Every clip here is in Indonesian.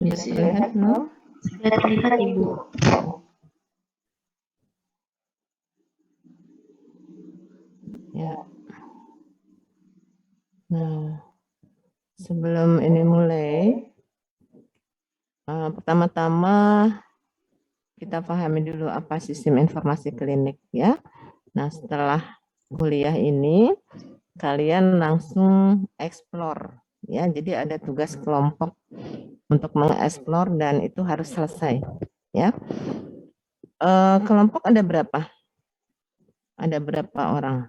Sudah terlihat belum? Sudah terlihat, Ibu. Ya. Nah, sebelum ini mulai, pertama-tama kita pahami dulu apa sistem informasi klinik ya. Nah, setelah kuliah ini kalian langsung explore ya. Jadi ada tugas kelompok untuk mengeksplor dan itu harus selesai ya. Kelompok ada berapa? Ada berapa orang?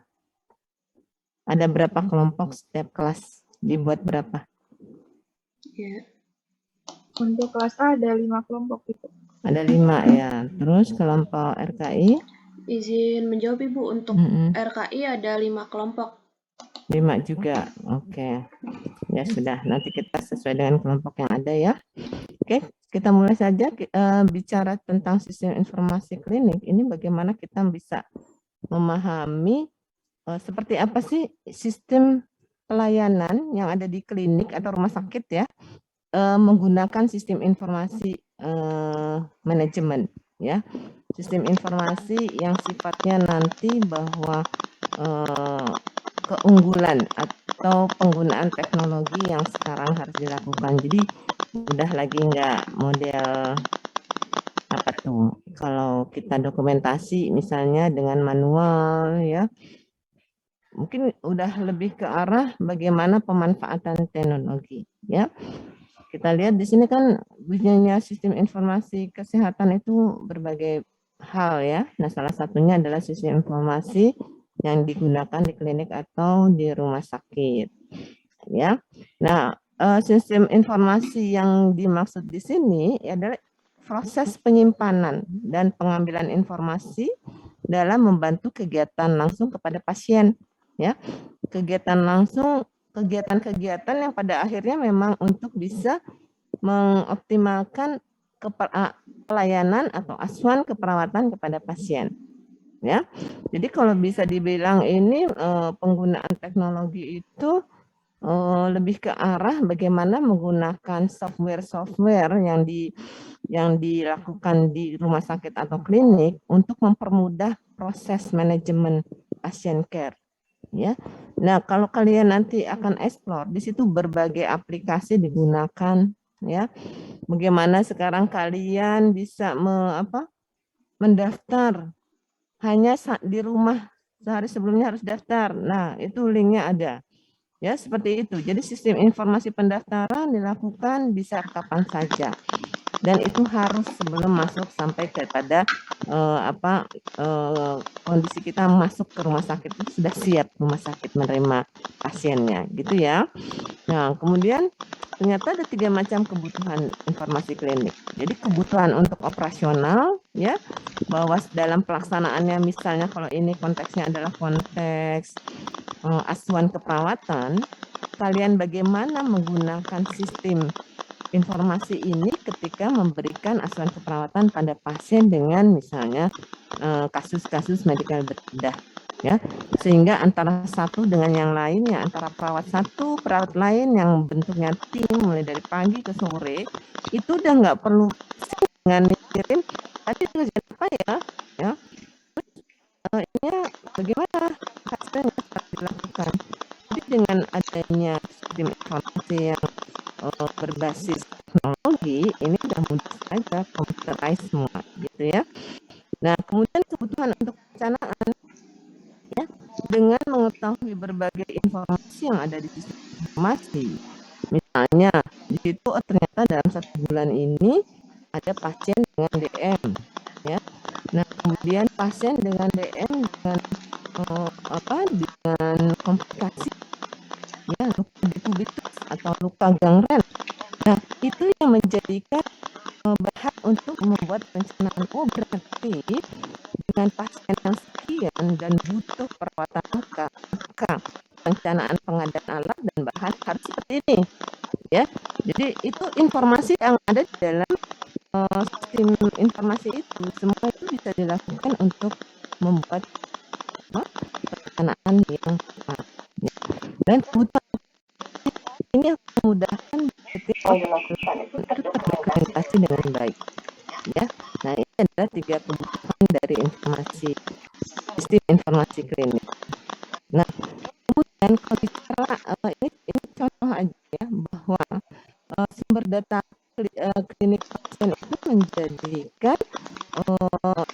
Ada berapa kelompok setiap kelas? Dibuat berapa? Ya. Untuk kelas A ada 5 kelompok itu. Ada 5 ya. Terus kelompok RKI? Izin menjawab, Ibu. Untuk RKI ada 5 kelompok. 5 juga. Oke. Ya sudah, nanti kita sesuai dengan kelompok yang ada ya. Oke, kita mulai saja bicara tentang sistem informasi klinik. Ini bagaimana kita bisa memahami seperti apa sih sistem pelayanan yang ada di klinik atau rumah sakit ya, menggunakan sistem informasi manajemen ya. Sistem informasi yang sifatnya nanti bahwa keunggulan atau penggunaan teknologi yang sekarang harus dilakukan. Jadi udah lagi nggak model apa tuh, kalau kita dokumentasi misalnya dengan manual ya, mungkin udah lebih ke arah bagaimana pemanfaatan teknologi ya. Kita lihat di sini kan bunyinya sistem informasi kesehatan itu berbagai hal ya. Nah, salah satunya adalah sistem informasi yang digunakan di klinik atau di rumah sakit ya. Nah, sistem informasi yang dimaksud di sini adalah proses penyimpanan dan pengambilan informasi dalam membantu kegiatan langsung kepada pasien ya. Kegiatan-kegiatan yang pada akhirnya memang untuk bisa mengoptimalkan pelayanan atau asuhan keperawatan kepada pasien ya. Jadi kalau bisa dibilang ini penggunaan teknologi itu lebih ke arah bagaimana menggunakan software yang dilakukan di rumah sakit atau klinik untuk mempermudah proses manajemen pasien care ya. Nah, kalau kalian nanti akan explore di situ berbagai aplikasi digunakan ya. Bagaimana sekarang kalian bisa mendaftar hanya di rumah, sehari sebelumnya harus daftar. Nah, itu linknya ada. Ya, seperti itu. Jadi sistem informasi pendaftaran dilakukan bisa kapan saja. Dan itu harus sebelum masuk sampai kepada kondisi kita masuk ke rumah sakit itu sudah siap rumah sakit menerima pasiennya, gitu ya. Nah, kemudian ternyata ada 3 macam kebutuhan informasi klinik. Jadi kebutuhan untuk operasional, ya, bahwa dalam pelaksanaannya misalnya kalau ini konteksnya adalah konteks asuhan keperawatan, kalian bagaimana menggunakan sistem informasi ini ketika memberikan asuhan keperawatan pada pasien dengan misalnya kasus-kasus medikal bedah ya, sehingga antara satu dengan yang lainnya, antara perawat satu perawat lain yang bentuknya tim mulai dari pagi ke sore itu udah nggak perlu dengan mikirin tadi kerjaan apa ya ini bagaimana hasilnya harus dilakukan. Jadi dengan adanya sistem informasi yang berbasis teknologi ini udah mudah saja computerized semua gitu ya. Nah, kemudian kebutuhan untuk perencanaan ya, dengan mengetahui berbagai informasi yang ada di sistem informasi. Misalnya, di situ ternyata dalam 1 bulan ini ada pasien dengan DM ya. Nah, kemudian pasien dengan DM dengan dengan komplikasi ya, luka detubitus atau luka gangren. Nah, itu yang menjadikan bahan untuk membuat perencanaan. Oh, berarti dengan pasien yang sekian dan butuh perawatan luka, maka perencanaan pengadaan alat dan bahan harus seperti ini ya. Jadi itu informasi yang ada di dalam sistem informasi itu, semua itu bisa dilakukan untuk membuat perencanaan yang tepat ya. Dan kebutuhan ini yang memudahkan ketika itu terdekat terdeteksi dengan baik. Ya, nah ini adalah 3 kebutuhan dari sistem informasi klinik. Nah, kemudian kalau bicara ini contoh aja ya, bahwa sumber data klinik pasien itu menjadikan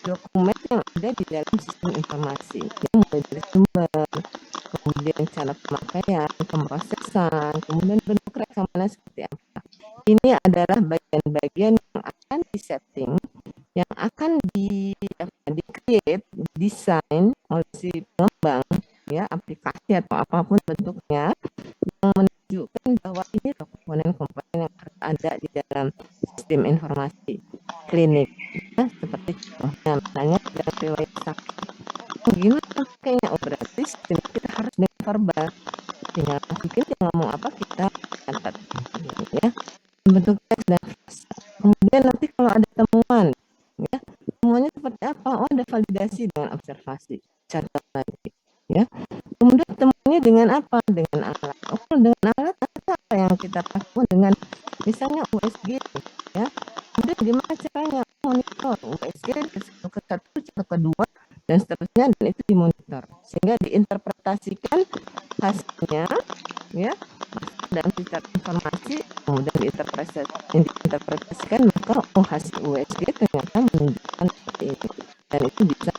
dokumen yang ada di dalam sistem informasi. Ya, mulai dari sumber, kemudian cara pemakaian, pemrosesan, kemudian bentuk rekamannya seperti apa. Ini adalah bagian-bagian yang akan disetting, yang akan di-create, desain oleh si pengembang, ya, aplikasi atau apapun bentuknya, yang menunjukkan bahwa ini komponen-komponen yang harus ada di dalam sistem informasi klinik. Ya, seperti contohnya, misalnya dalam riwayat sakit. Gimana kayaknya berarti sistem kita harus dengan verbal. Tinggal mungkin dia ngomong apa kita catat, ya, bentuk teks dan frasa. Kemudian nanti kalau ada temuan, ya, temuannya seperti apa? Oh, ada validasi dengan observasi, catat lagi, ya. Kemudian temuannya dengan apa? Dengan alat. Oh, dengan alat apa yang kita lakukan dengan misalnya USG, ya. Kemudian gimana caranya monitor USG dari satu ke satu, satu ke dua, dan seterusnya, dan itu dimonitor sehingga diinterpretasikan hasilnya, ya, dalam sistem informasi, kemudian diinterpretasikan, maka oh, hasil USG ternyata menunjukkan seperti ini, dan itu bisa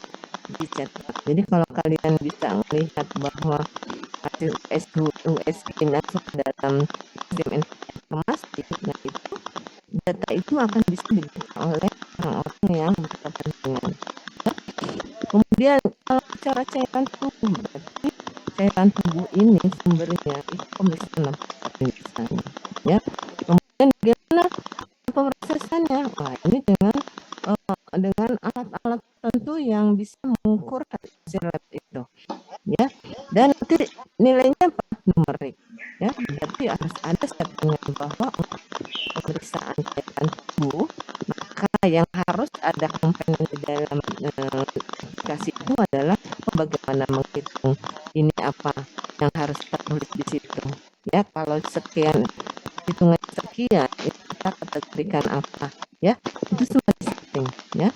dicetak. Jadi kalau kalian bisa melihat bahwa hasil USG masuk ke dalam sistem informasi, nah itu data itu akan bisa dibaca oleh orang-orang yang berkepentingan. Kemudian kalau bicara cairan tubuh, berarti cairan tubuh ini sumbernya itu pemeriksaan misalnya, ya. Kemudian bagaimana pemrosesannya? Wah, ini dengan alat-alat tertentu yang bisa mengukur hasil lab itu, ya. Dan nanti nilainya apa? Numerik, ya. Berarti harus ada settingan bahwa untuk pemeriksaan cairan tubuh, maka yang harus ada komponen di dalam aplikasi itu adalah bagaimana menghitung ini apa yang harus tertulis di situ, ya. Kalau sekian hitungan sekian itu kita kategorikan apa, ya, itu semua di setting, ya.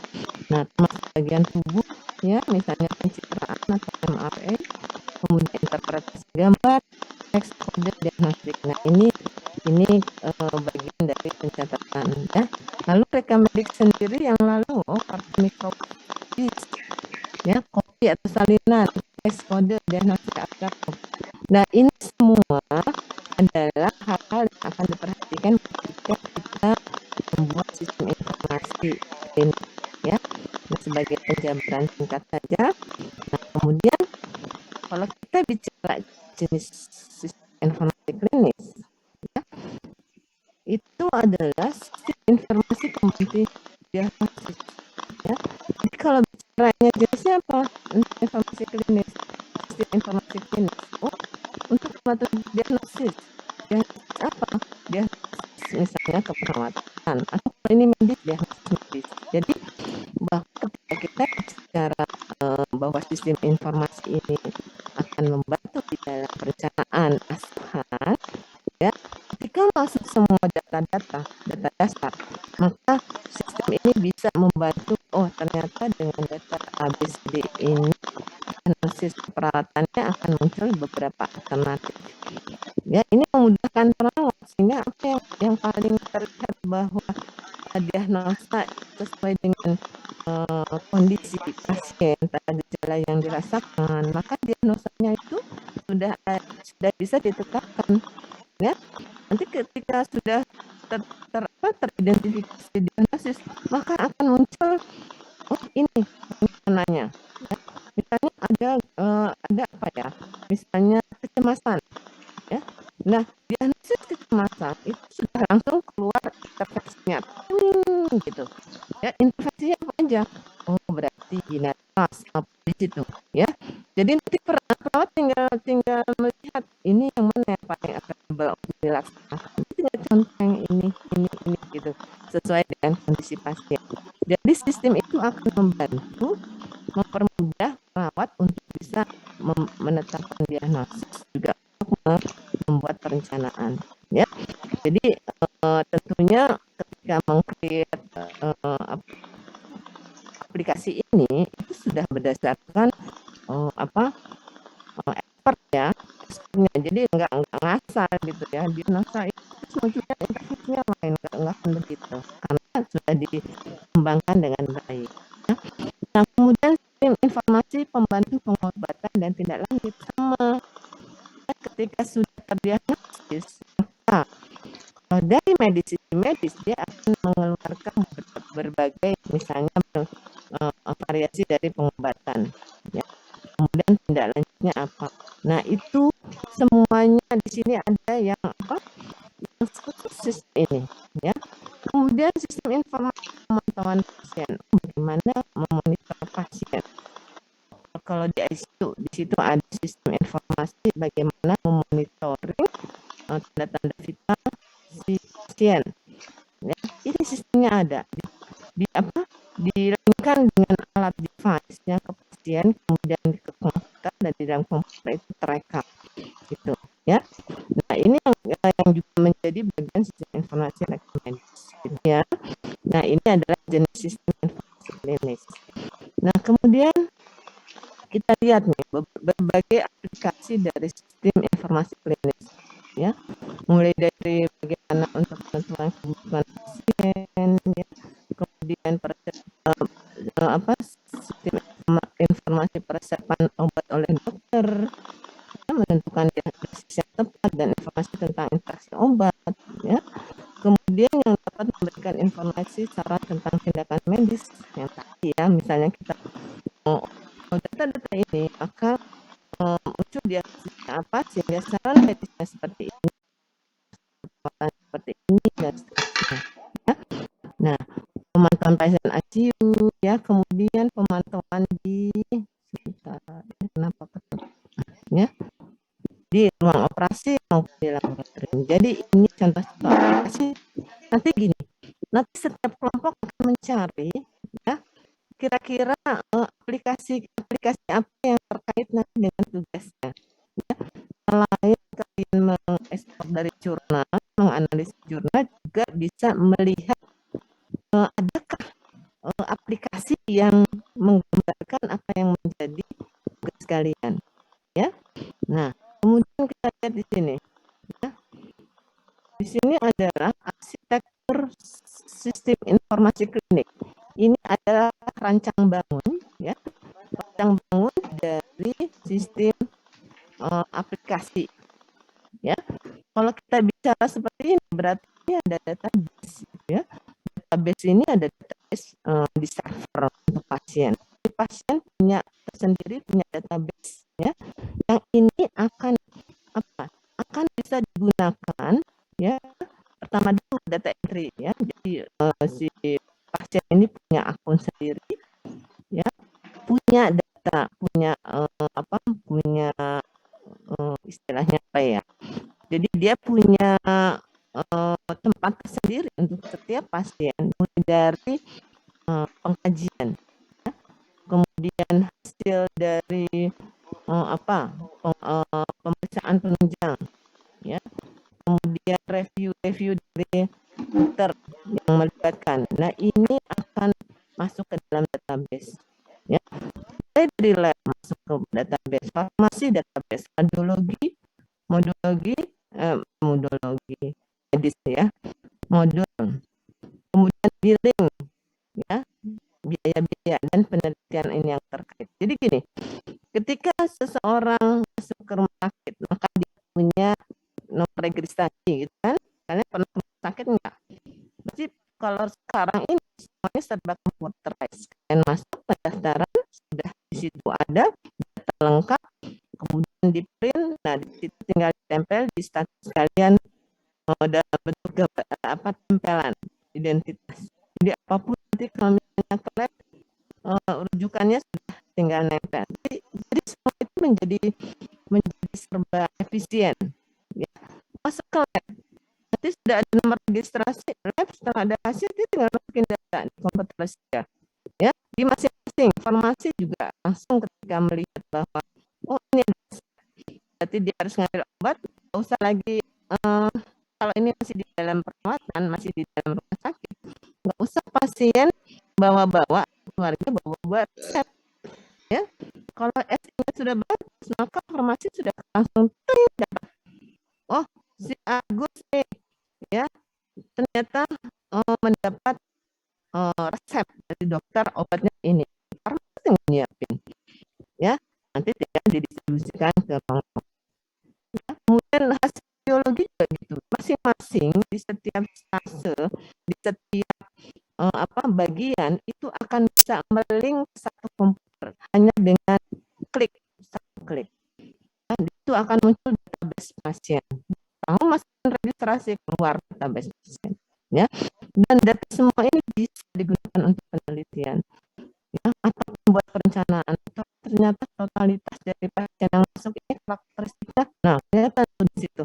Nah, termasuk bagian tubuh, ya, misalnya pencitraan atau MRI, kemudian interpretasi gambar, teks, kode, diagnostik. Nah, ini bagian dari pencatatan, ya. Lalu rekam medik sendiri yang lalu, kartu mikroskopis, ya, kopi atau salinan, teks, kode, diagnostik abstrak. Nah, ini semua adalah hal-hal yang akan diperhatikan ketika kita membuat sistem informasi klinik, ya. Nah, sebagai penjabaran singkat saja. Nah, kemudian kalau kita bicara jenis sistem informasi klinis, ya, itu adalah sistem informasi pembantu diagnosis, ya. Jadi kalau bicaranya jenisnya apa? Informasi klinis, sistem informasi klinis. Oh, untuk membantu diagnosis apa? Diagnosis misalnya keperawatan, atau ini medis, diagnosis medis. Jadi bahwa ketika kita bicara bahwa sistem informasi ini akan membantu di dalam perencanaan asuhan, ya, ketika masuk semua data dasar, maka sistem ini bisa membantu, oh ternyata dengan data ABCD ini analisis peralatannya akan muncul beberapa alternatif, ya. Ini memudahkan perawat sehingga apa yang paling terlihat bahwa diagnosa sesuai dengan kondisi pasien, tanda gejala yang dirasakan, maka diagnosanya itu sudah bisa ditetapkan, ya. Nanti ketika sudah teridentifikasi diagnosis, maka akan muncul oh ini rencananya, ya. Misalnya ada apa ya? Misalnya kecemasan, ya. Nah, diagnosis kecemasan itu sudah langsung keluar intervensinya, gitu, ya. Intervensinya apa aja? Oh, berarti ginetas apa di situ, ya. Jadi nanti perawat tinggal melihat ini yang mana yang paling akuntabel untuk dilaksanakan. Tinggal contoh yang ini gitu, sesuai dengan kondisi pasien. Jadi sistem itu akan membantu mempermudah perawat untuk bisa menetapkan diagnosis, juga membuat perencanaan, ya. Jadi tentunya ketika meng-create aplikasi ini itu sudah berdasarkan expert ya, expertnya. Jadi nggak ngasal gitu ya, dia ngasal itu munculnya interface-nya lain, nggak akan begitu karena sudah dikembangkan dengan baik ya. Nah, kemudian sistem informasi pembantu pengobatan dan tindak lanjut sama. Ketika sudah terdiagnosis, maka dari medis dia akan mengeluarkan berbagai misalnya variasi dari pengobatan ya. Kemudian tindak lanjutnya apa? Nah, itu semuanya di sini ada yang yang khusus sistem ini ya. Kemudian sistem informasi pemantauan pasien, bagaimana memonitor pasien. Kalau di ICU di situ ada sistem informasi bagaimana memonitoring tanda-tanda vital si pasien ya. Ini sistemnya ada dilengkapi dengan alat device yang ke pasien, kemudian ke komputer, dan di dalam komputer itu terekam gitu ya. Nah, ini yang juga menjadi bagian sistem informasi medis gitu ya. Nah, ini adalah jenis sistem informasi klinis. Nah, kemudian kita lihat nih berbagai aplikasi dari sistem informasi klinis ya, mulai dari bagaimana untuk menentukan kebutuhan pasien ya, kemudian sistem informasi persiapan obat oleh dokter ya, menentukan diagnosis yang tepat dan informasi tentang interaksi obat ya. Kemudian yang dapat memberikan informasi saran tentang tindakan medis yang tadi ya, misalnya kita data-data ini maka muncul diagnosisnya apa sehingga saran medisnya seperti ini dan seterusnya ya. Nah, pemantauan pasien ICU ya, kemudian pemantauan di ya, di ruang operasi maupun di laboratorium. Jadi ini contoh-contoh aplikasi. Nanti gini, nanti setiap kelompok akan mencari ya kira-kira aplikasi apa yang terkait nanti dengan tugasnya ya. Selain kalian mengekspor dari jurnal, menganalisis jurnal, juga bisa melihat adakah aplikasi yang menggambarkan apa yang menjadi tugas kalian ya. Nah, kemudian kita lihat di sini ya. Di sini adalah arsitektur sistem informasi klinik. Ini adalah rancang bangun ya, rancang bangun dari sistem aplikasi ya. Kalau kita bicara seperti ini berarti ini ada database ya. Database ini ada database di server untuk pasien. Pasien punya tersendiri, punya database ya. Yang ini akan bisa digunakan ya. Pertama dulu data entry ya. Jadi si pasien ini punya akun sendiri ya, punya data, punya punya istilahnya apa ya. Jadi dia punya tempat sendiri untuk setiap pasien, mulai dari pengkajian, ya. Kemudian hasil dari pemeriksaan penunjang, ya. Kemudian review dari dokter yang melibatkan. Nah, ini akan masuk ke dalam database, ya. Dari lab masuk ke database, farmasi database, modologi medis ya, modul, kemudian billing ya, biaya-biaya dan penelitian ini yang terkait. Jadi gini, ketika seseorang masuk ke rumah sakit maka dia punya nomor registrasi gitu kan. Kalian pernah ke rumah sakit enggak? Berarti kalau sekarang ini semuanya serba computerized. Kalian masuk pendaftaran, sudah di situ ada data lengkap, kemudian di print, nah di situ tinggal ditempel di status kalian dalam bentuk tempelan identitas. Jadi apapun nanti kalau misalnya ke lab, rujukannya sudah tinggal nempel. Jadi semua itu menjadi serba efisien. Ya. Masuk ke lab, nanti sudah ada nomor registrasi lab, setelah ada hasil dia tinggal masukin data di komputer saja. Ya, di masing-masing farmasi juga langsung ketika melihat bahwa ini berarti dia harus ngambil obat, nggak usah lagi kalau ini masih di dalam perawatan, masih di dalam rumah sakit, nggak usah pasien bawa-bawa, keluarga bawa-bawa resep, ya. Kalau SI-nya sudah bagus, maka farmasi sudah langsung dapat. Oh, si Agus nih, ya, ternyata mendapat resep dari dokter obatnya ini. Farmasi yang nyiapin, ya. Nanti tinggal didistribusikan ke pengembang. Ya, kemudian hasil biologi juga gitu. Masing-masing di setiap stase, di setiap bagian itu akan bisa melink satu komputer hanya dengan satu klik. Nah, itu akan muncul database pasien. Kamu masukkan registrasi, keluar database pasien, ya. Dan data semua ini bisa digunakan untuk penelitian, ya, atau membuat perencanaan. Ternyata totalitas dari pasien yang masuk ini karakteristiknya, nah, ternyata di situ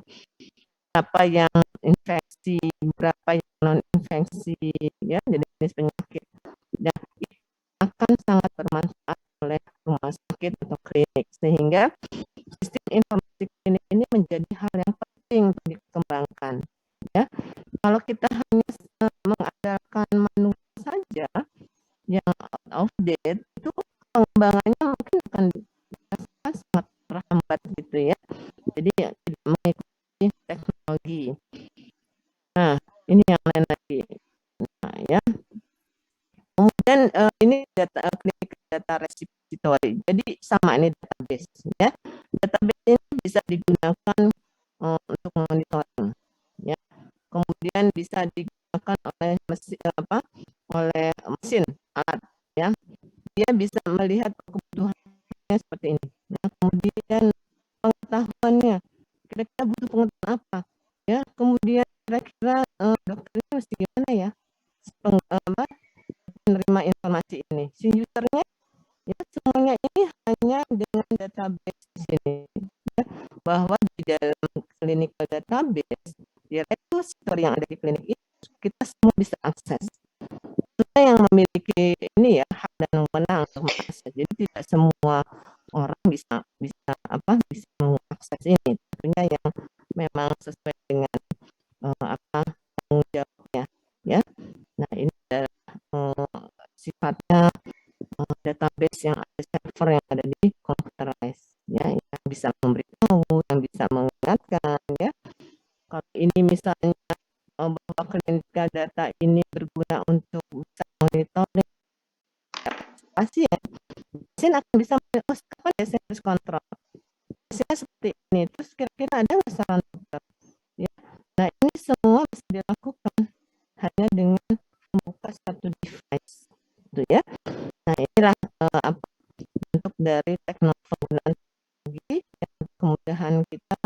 berapa yang infeksi, berapa yang non infeksi, ya, jadi jenis penyakit. Dan itu akan sangat bermanfaat oleh rumah sakit atau klinik, sehingga sistem informasi klinik ini menjadi hal yang penting untuk dikembangkan, ya. Kalau kita hanya mengandalkan manual saja yang out of date, itu pengembangannya mungkin akan sangat terhambat gitu, ya. Jadi tidak mengikuti teknologi. Nah, ini yang lain lagi. Nah, ya. Kemudian ini data klinik data repository. Jadi sama ini database, ya. Database ini bisa digunakan untuk monitoring, ya. Kemudian bisa digunakan oleh mesin alat, ya. Dia bisa melihat kebutuhannya seperti ini. Nah, kemudian pengetahuannya, kira-kira butuh pengetahuan apa, ya. Kemudian kira-kira dokternya mesti gimana, ya, menerima informasi ini. Si usernya, ya, semuanya ini hanya dengan database di sini, ya, bahwa di dalam clinical database, di repository yang ada di klinik itu kita semua bisa akses. Kita yang memiliki ini, ya, hak dan wewenang untuk mengakses. Jadi tidak semua orang bisa mengakses ini. Tentunya yang memang sesuai dengan tanggung jawabnya, ya. Nah, ini adalah sifatnya database yang ada, server yang ada di computerized, ya, yang bisa memberitahu, yang bisa mengingatkan, ya. Kalau ini misalnya bahwa klinika data ini berguna untuk bisa monitoring pasien akan bisa melihat kapan ya saya harus kontrol pasiennya seperti ini, terus kira-kira ada nggak saran dokter, ya. Nah, ini semua bisa dilakukan hanya dengan membuka satu device, gitu, ya. Nah, inilah bentuk dari penggunaan teknologi yang kemudahan kita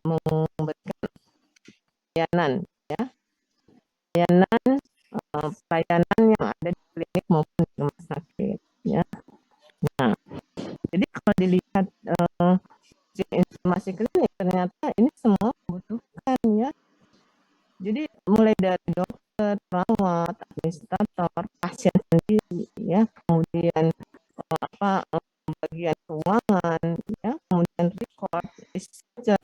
memberikan layanan, ya, pelayanan yang ada di klinik maupun di rumah sakit, ya. Nah, jadi kalau dilihat informasi klinik, ternyata ini semua membutuhkan, ya. Jadi mulai dari dokter, perawat, administrator, pasien sendiri, ya, kemudian bagian keuangan, ya, kemudian record, researcher.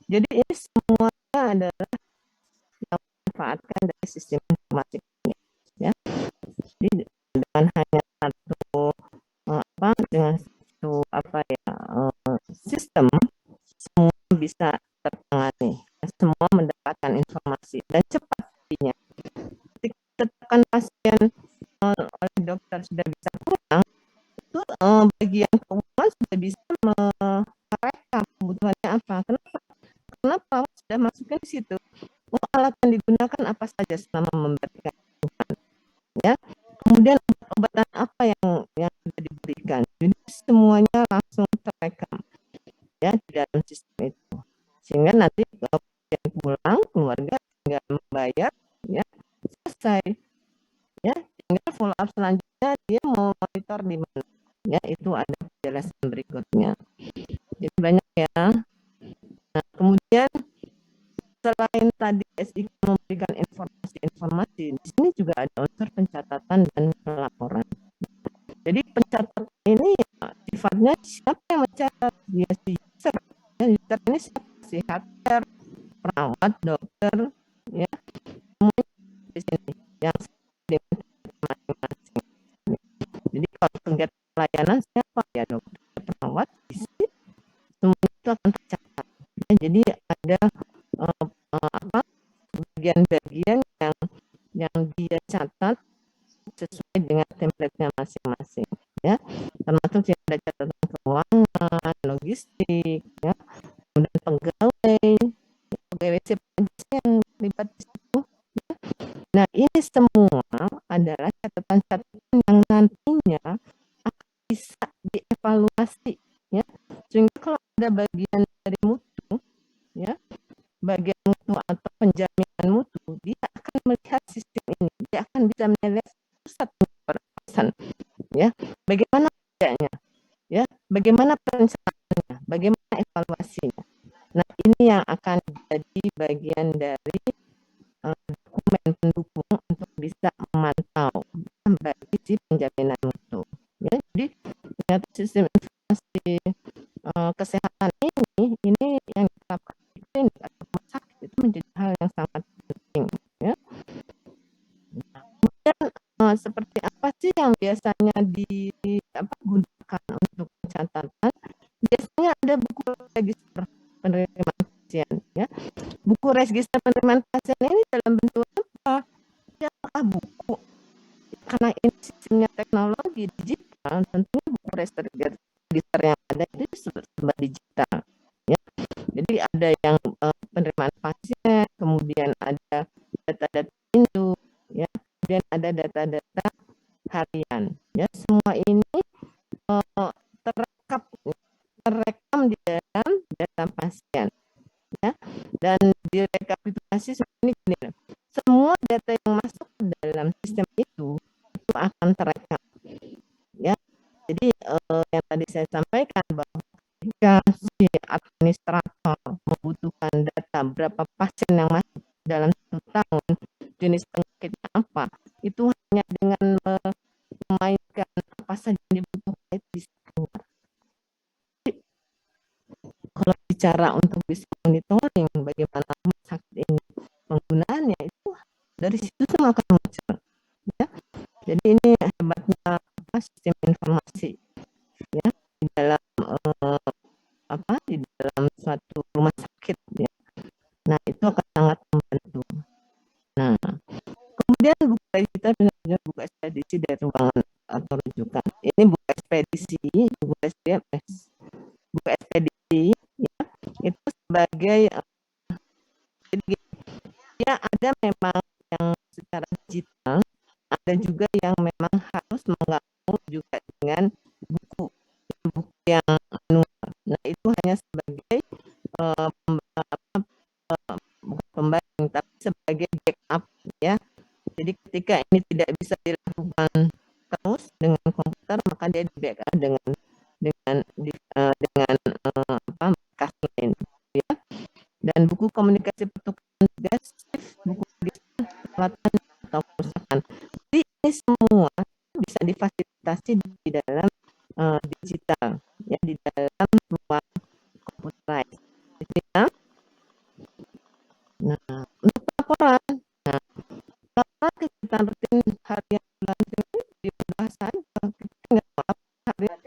Jadi ini semuanya adalah yang dimanfaatkan dari sistem informasi ini, ya. Jadi dengan hanya satu sistem, semua bisa tertangani, semua mendapatkan informasi dan cepat pastinya. Ketika pasien oleh dokter sudah bisa pulang, itu bagian keuangan sudah bisa merekap kebutuhannya apa. Kenapa sudah masukkan di situ? Alat yang digunakan apa saja selama memberikan kebutuhan, ya. Kemudian obat-obatan apa yang sudah diberikan. Jadi semuanya langsung terekam, ya, di dalam sistem itu. Sehingga nanti kalau pasien pulang, keluarga tinggal membayar, ya, selesai, ya. Tinggal follow up selanjutnya dia mau monitor di mana, ya, itu ada penjelasan berikutnya. Jadi banyak, ya. Nah, kemudian selain tadi SIK memberikan informasi, di sini juga ada unsur pencatatan dan pelaporan. Jadi pencatatan ini sifatnya siapa yang mencatat? Ya, si user. Ya, user ini siapa? Si healthcare, perawat, dokter, ya. Di sini yang catat sesuai dengan template-nya masing-masing, ya, termasuk yang ada catatan keuangan, logistik, ya, kemudian pegawai siapa aja yang terlibat di situ. Ya. Nah, ini semua adalah catatan-catatan yang nantinya akan bisa dievaluasi, ya, sehingga kalau ada bagian dari mutu, ya, bagian mutu atau penjaminan mutu, dia akan melihat sistem ini, dia akan bisa menilai satu persen, ya, bagaimana kerjanya, ya, bagaimana perencanaannya, bagaimana evaluasinya. Nah, ini yang akan jadi bagian dari dokumen pendukung untuk bisa memantau bagi si penjaminan mutu. Ya, jadi ternyata sistem informasi kesehatan ini yang diterapkan di klinik atau rumah sakit itu menjadi hal yang sangat penting. Ya. Nah, kemudian seperti apa sih yang biasanya digunakan untuk pencatatan? Biasanya ada buku register penerimaan pasien. Ya. Buku register penerimaan pasien ini dalam bentuk apa? Ya, apakah buku? Karena ini sistemnya teknologi digital, tentunya buku register yang ada itu serba digital. Ya. Jadi ada yang penerimaan pasien, kemudian ada data-data induk, ya, kemudian ada data-data harian. Ya, semua ini terekam di dalam data pasien. Ya, dan direkapitulasi seperti ini. Semua data yang masuk ke dalam sistem itu akan terekam. Ya, jadi yang tadi saya sampaikan bahwa jika si administrator membutuhkan data berapa pasien yang masuk dalam 1 tahun, jenis penyakitnya apa, itu hanya dengan memainkan apa saja yang dibutuhkan itu bisa keluar. Kalau bicara untuk bisa monitoring bagaimana rumah sakit ini penggunaannya, itu dari situ semua akan muncul. Ya. Jadi ini hebatnya sistem informasi, ya, di dalam di dalam suatu rumah sakit, ya. Nah, itu akan sangat membantu. Nah, kemudian buku register benar-benar buku ekspedisi dari ruangan atau rujukan. Ini buku ekspedisi, buku SDMS. Buku ekspedisi, ya, itu sebagai jadi ya ada memang yang secara digital, ada juga yang memang harus menggabung juga dengan buku yang manual. Nah, itu hanya sebagai pembanding, tapi sebagai backup, ya. Jadi ketika ini tidak bisa dilakukan terus dengan komputer, maka dia di backup dengan bekas lain, ya. Dan buku komunikasi pertukaran tugas, buku peralatan atau perusahaan. Jadi ini semua bisa difasilitasi di dalam digital, ya, di dalam ruang computerized. Ya. Nah, untuk laporan, laporan kegiatan rutin harian bulan ini dibahas saja. Kita nggak apa harian.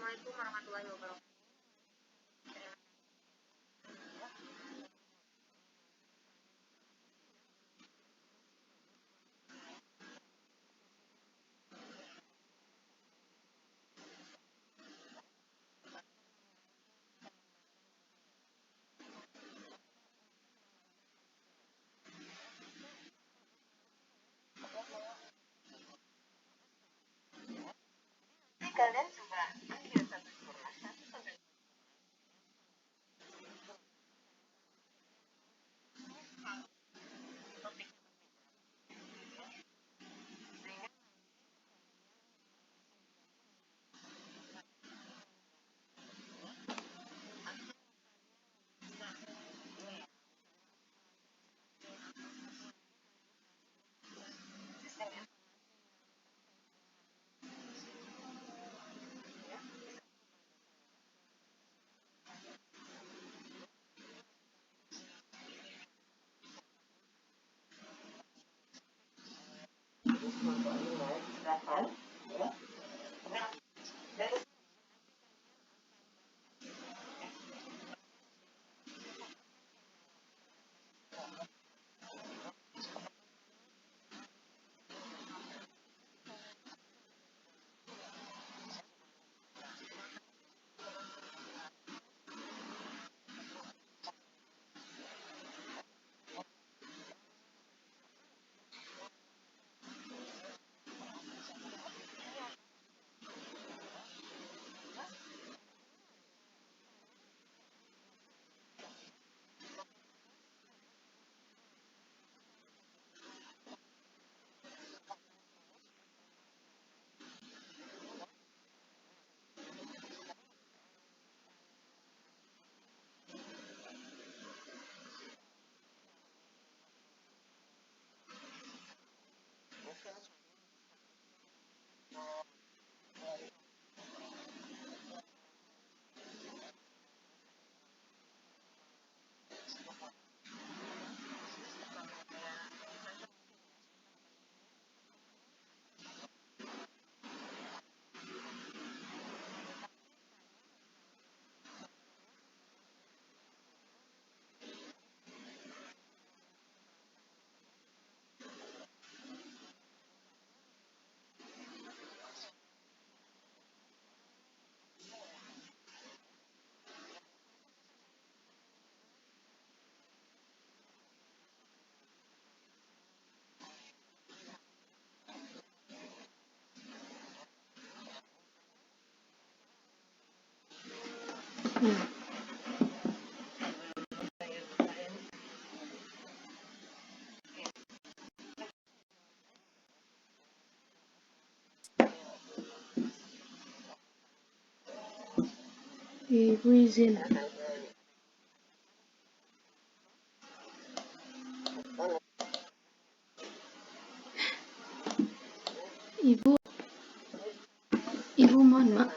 Assalamualaikum warahmatullahi wabarakatuh. Kalian coba ambil satu kurma satu sampai silakan ya. Ibu izin. Ibu, mohon maaf.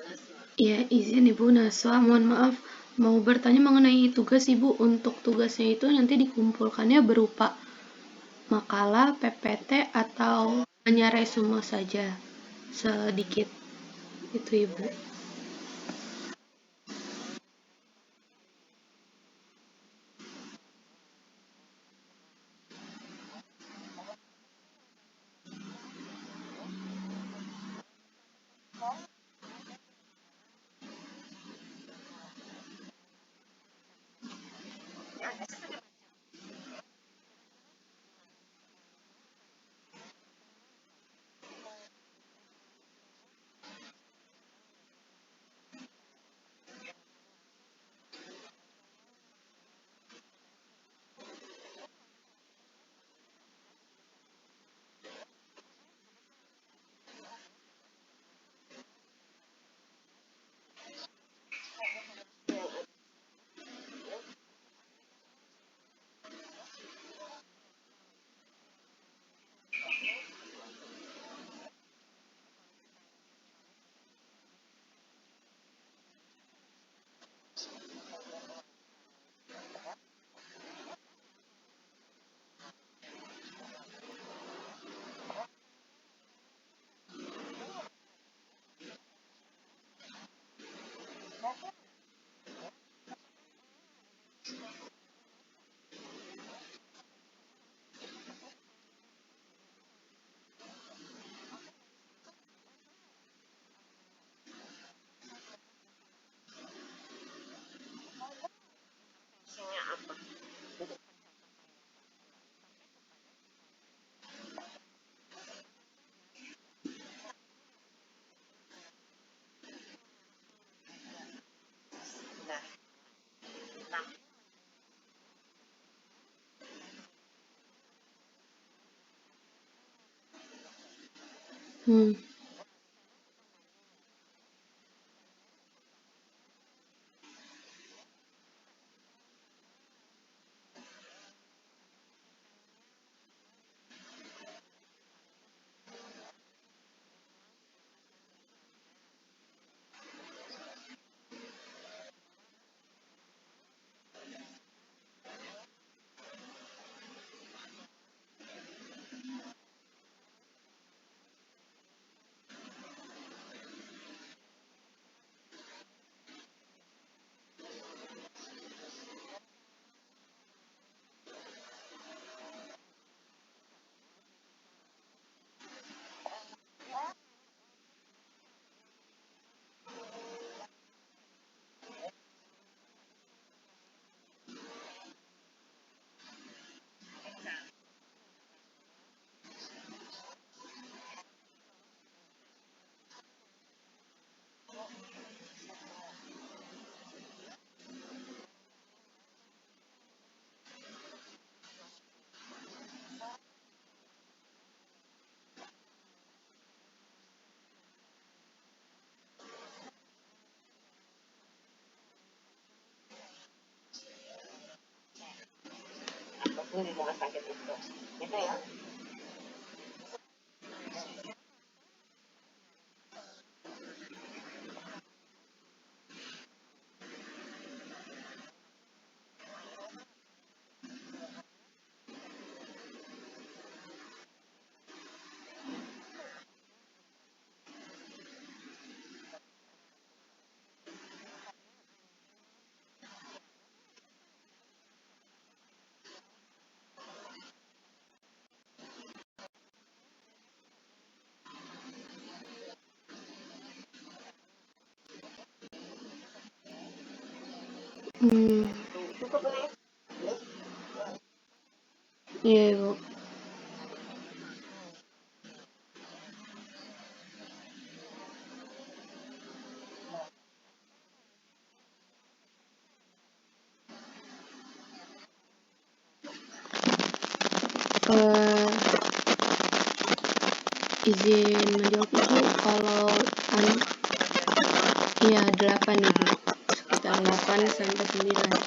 Ya, izin Ibu Naswa, mohon maaf. Mau bertanya mengenai tugas Ibu. Untuk tugasnya itu nanti dikumpulkannya berupa makalah, PPT, atau hanya resume saja sedikit. Itu Ibu. Hmm. Di rumah sakit itu. Gitu ya. Hmm. Iya, Ibu. Izin menjawab Ibu, kalau iya 8 Ibu, sekitar 8 sampai 9.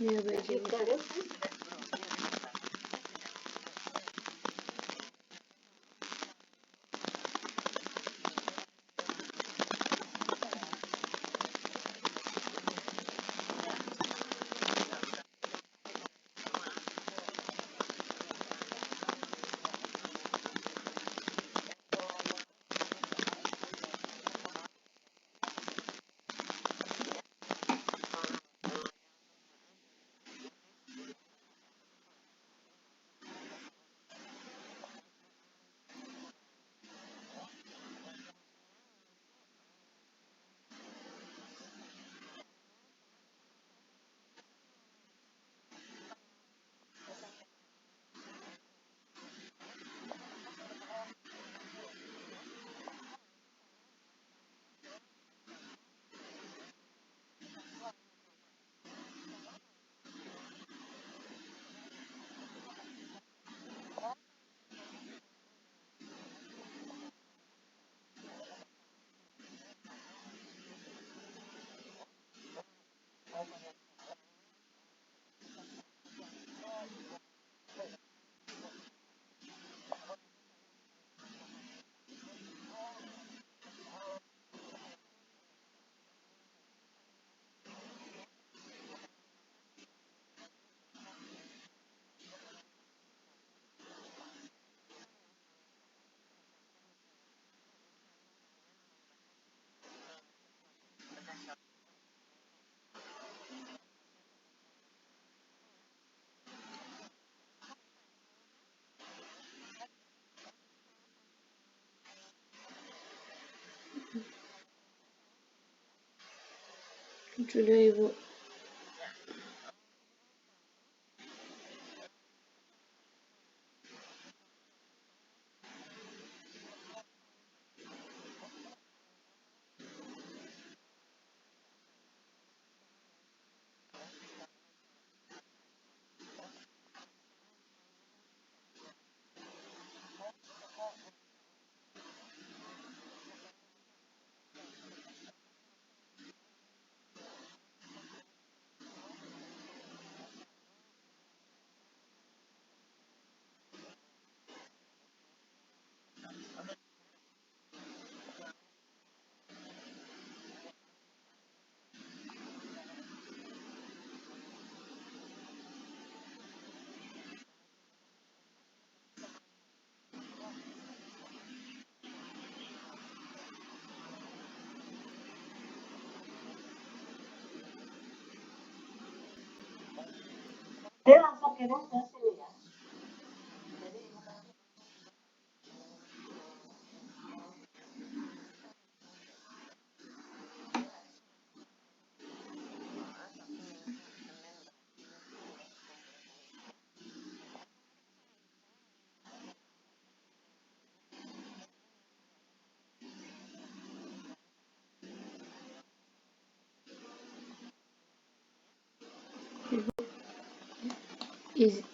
Iya, baik Ibu. Sudah Ibu.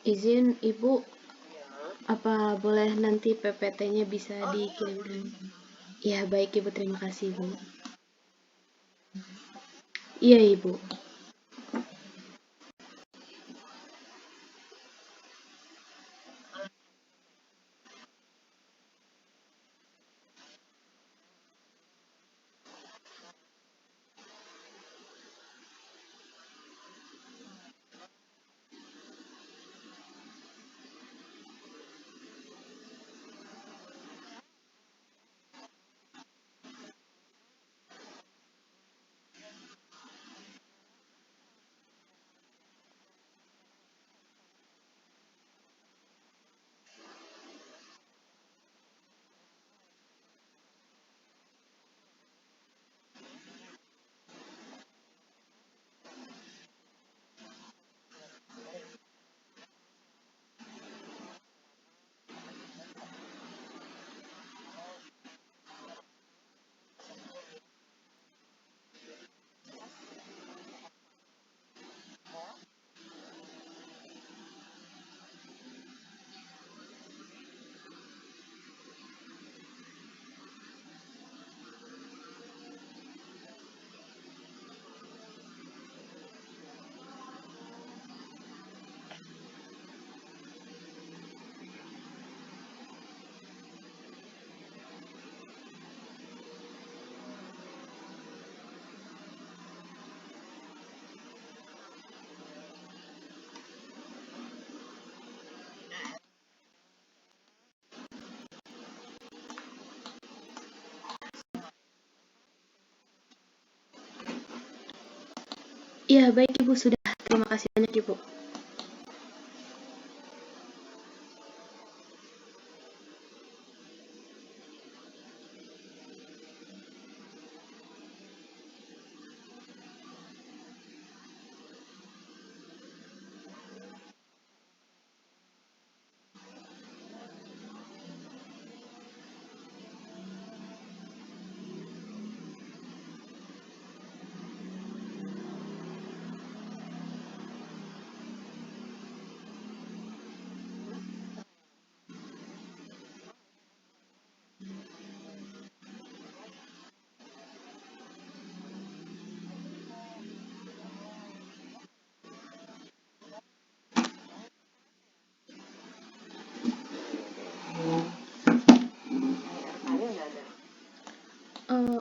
Izin Ibu, apa boleh nanti PPT-nya bisa dikirimkan? Ya, baik Ibu, terima kasih Ibu. Iya Ibu. Iya, baik Ibu, sudah. Terima kasih banyak Ibu.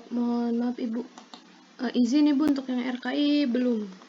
Mohon maaf Ibu. Izin Ibu untuk yang RKI belum.